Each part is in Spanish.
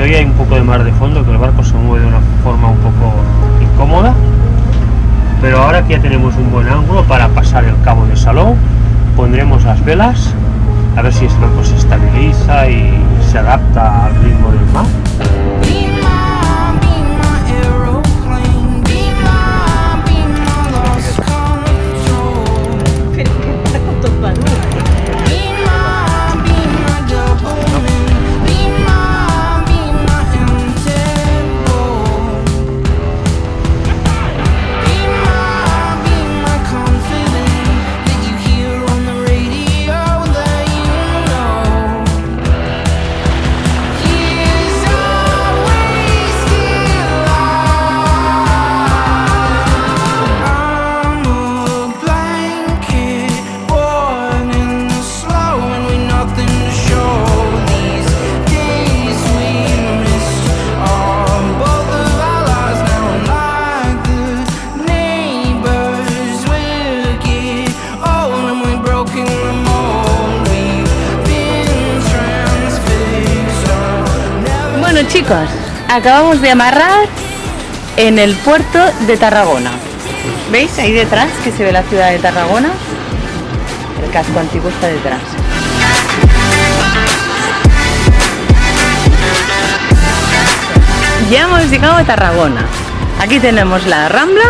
todavía hay un poco de mar de fondo, que el barco se mueve de una forma un poco incómoda, pero ahora que ya tenemos un buen ángulo para pasar el cabo de Salou, pondremos las velas a ver si el barco se estabiliza y se adapta al ritmo del mar. Bueno chicos, acabamos de amarrar en el puerto de Tarragona. ¿Veis ahí detrás que se ve la ciudad de Tarragona? El casco antiguo está detrás. Ya hemos llegado a Tarragona. Aquí tenemos la Rambla,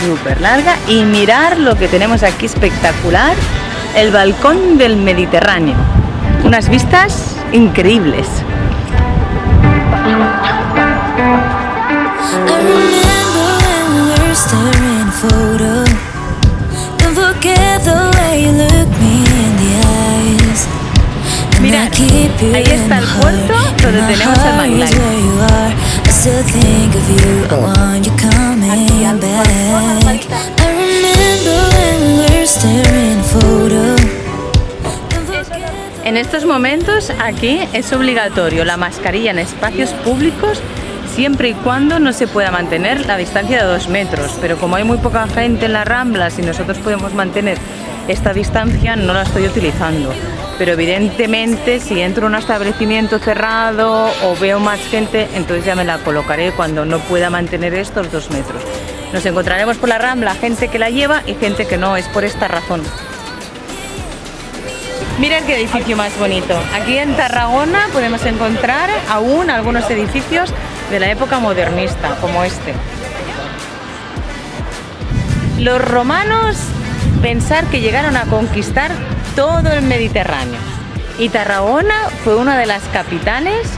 súper larga, y mirar lo que tenemos aquí espectacular, el balcón del Mediterráneo. Unas vistas increíbles. Mirad, ahí está el puerto donde tenemos el Maglite. Aquí al En estos momentos aquí es obligatorio la mascarilla en espacios públicos siempre y cuando no se pueda mantener la distancia de 2 metros, pero como hay muy poca gente en las Ramblas y nosotros podemos mantener esta distancia, no la estoy utilizando. Pero evidentemente si entro en un establecimiento cerrado o veo más gente, entonces ya me la colocaré cuando no pueda mantener estos 2 metros. Nos encontraremos por la Rambla gente que la lleva y gente que no, es por esta razón. Mirad qué edificio más bonito. Aquí en Tarragona podemos encontrar aún algunos edificios de la época modernista, como este. Los romanos, pensar que llegaron a conquistar todo el Mediterráneo. Y Tarragona fue una de las capitales,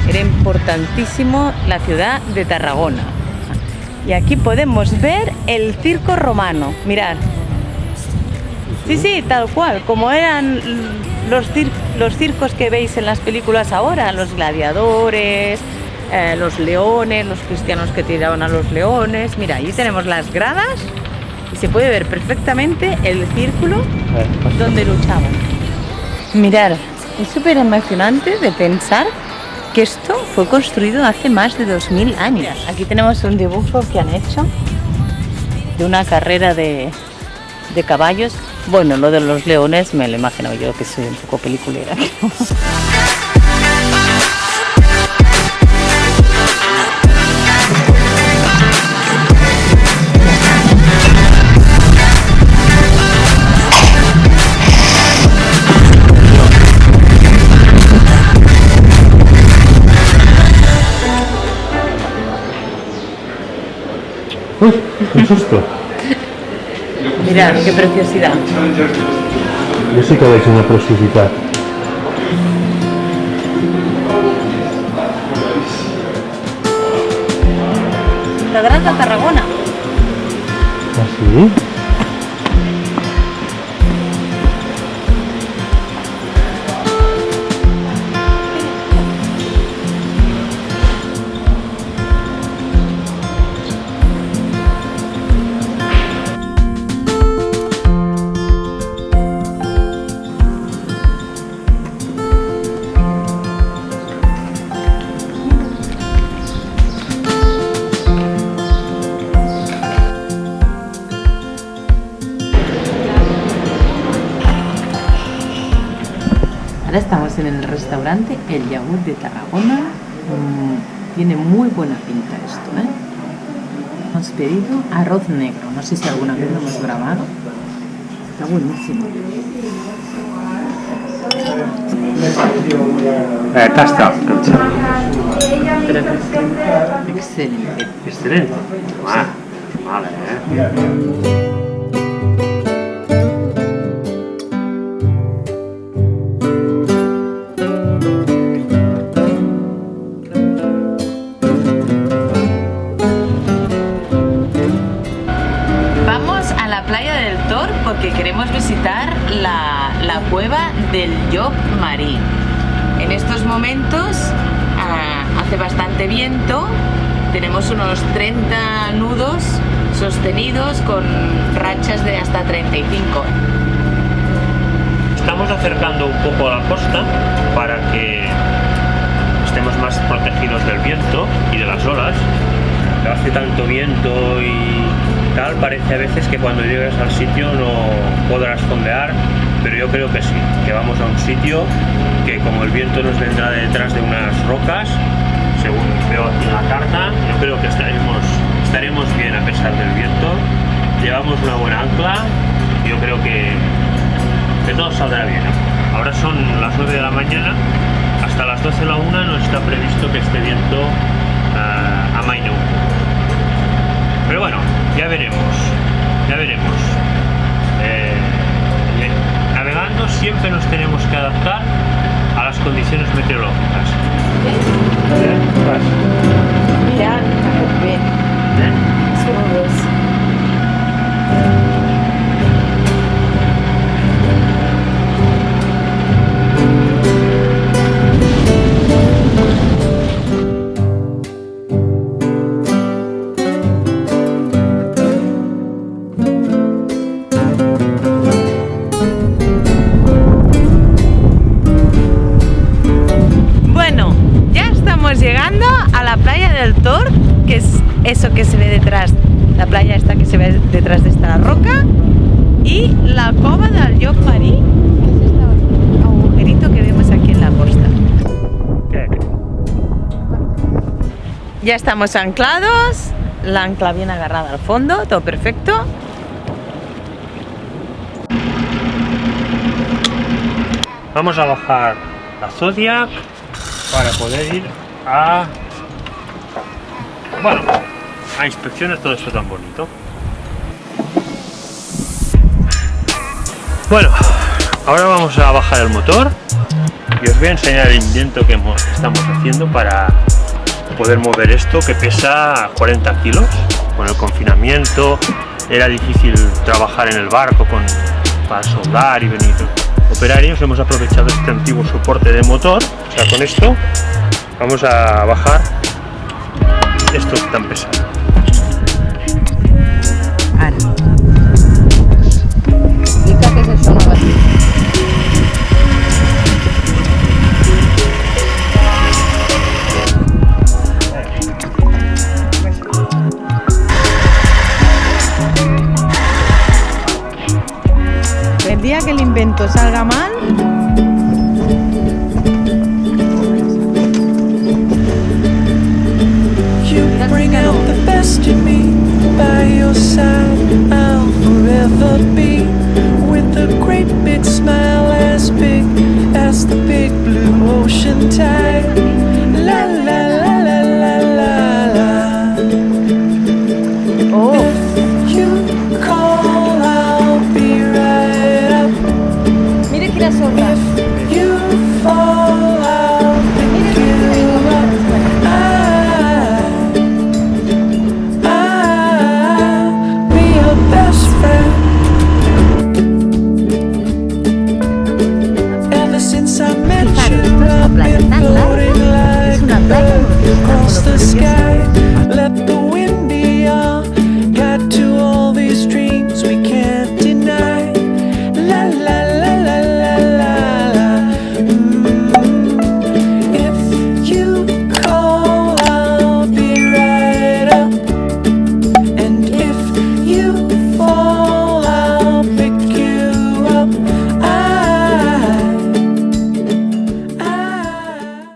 era importantísimo la ciudad de Tarragona. Y aquí podemos ver el circo romano, mirad. Sí, tal cual, como eran los circos que veis en las películas ahora, los gladiadores, los leones, los cristianos que tiraban a los leones. Mira, allí tenemos las gradas y se puede ver perfectamente el círculo donde luchaban. Mirad, es súper emocionante de pensar que esto fue construido hace más de 2000 años. Aquí tenemos un dibujo que han hecho de una carrera de caballos. Bueno, lo de los leones me lo imagino yo, que soy un poco peliculera. ¡Uy! ¡Qué susto! Mirad, qué preciosidad. Yo sí que veis una preciosidad. La Granja Tarragona. ¿Así? Ahora estamos en el restaurante El Llagut de Tarragona Tiene muy buena pinta esto, ¿eh? Hemos pedido arroz negro. No sé si alguna vez lo hemos grabado. Está buenísimo. Tasta. Excelente. Excelente. Vale, Vamos a la playa del Tor porque queremos visitar la cueva del Llop Marí. En estos momentos hace bastante viento, tenemos unos 30 nudos sostenidos con rachas de hasta 35. Estamos acercando un poco a la costa para que estemos más protegidos del viento y de las olas. Hace tanto viento y tal, parece a veces que cuando llegues al sitio no podrás fondear, pero yo creo que sí, que vamos a un sitio que, como el viento nos vendrá detrás de unas rocas, según veo aquí en la carta, yo creo que estaremos bien a pesar del viento. Llevamos una buena ancla y yo creo que todo saldrá bien. Ahora son las 9 de la mañana, hasta las 12 de la 1 no está previsto que este viento amaine un poco. Pero bueno, ya veremos. Navegando siempre nos tenemos que adaptar a las condiciones meteorológicas. Mira, bien. Llegando a la playa del Tor, que es eso que se ve detrás, la playa esta que se ve detrás de esta roca, y la cova del Llop Marí, que es este agujerito que vemos aquí en la costa. Ya estamos anclados, la ancla bien agarrada al fondo, todo perfecto. Vamos a bajar la Zodiac para poder ir a inspeccionar todo esto tan bonito. Bueno, ahora vamos a bajar el motor y os voy a enseñar el intento que estamos haciendo para poder mover esto, que pesa 40 kilos. Con el confinamiento era difícil trabajar en el barco para soldar y venir operarios. Hemos aprovechado este antiguo soporte de motor. O sea, con esto vamos a bajar esto tan pesado. Explica qué es eso, ¿no? El día que el invento salga mal, bring out the best in me. By your side I'll forever be, with a great big smile as big as the big blue ocean tide. La la la la la la la. oh, If you call I'll be right up. mire que la zorra. If you fall I'll pick you up. Fijaros, esto es la playa tan larga, es una playa con